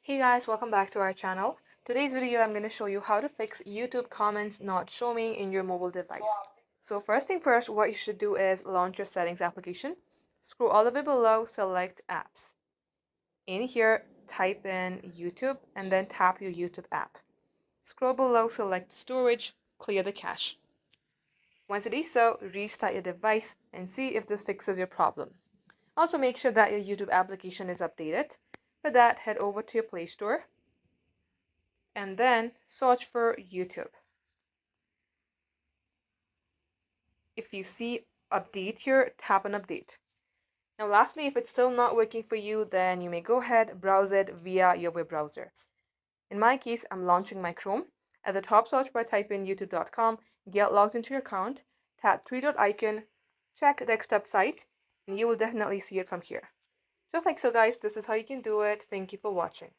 Hey guys, welcome back to our channel. Today's video I'm going to show you how to fix YouTube comments not showing in your mobile device. So first thing first, what you should do is launch your settings application. Scroll all the way below, select apps. In here, type in YouTube and then tap your YouTube app. Scroll below, select storage, clear the cache. Once it is so, restart your device and see if this fixes your problem. Also make sure that your YouTube application is updated. For that, head over to your Play Store and then search for YouTube. If you see update here, tap on update. Now lastly, if it's still not working for you, then you may go ahead, browse it via your web browser. In my case, I'm launching my Chrome. At the top search bar, type in youtube.com, get logged into your account, tap three-dot icon, check desktop site, and you will definitely see it from here. Just like so guys, this is how you can do it. Thank you for watching.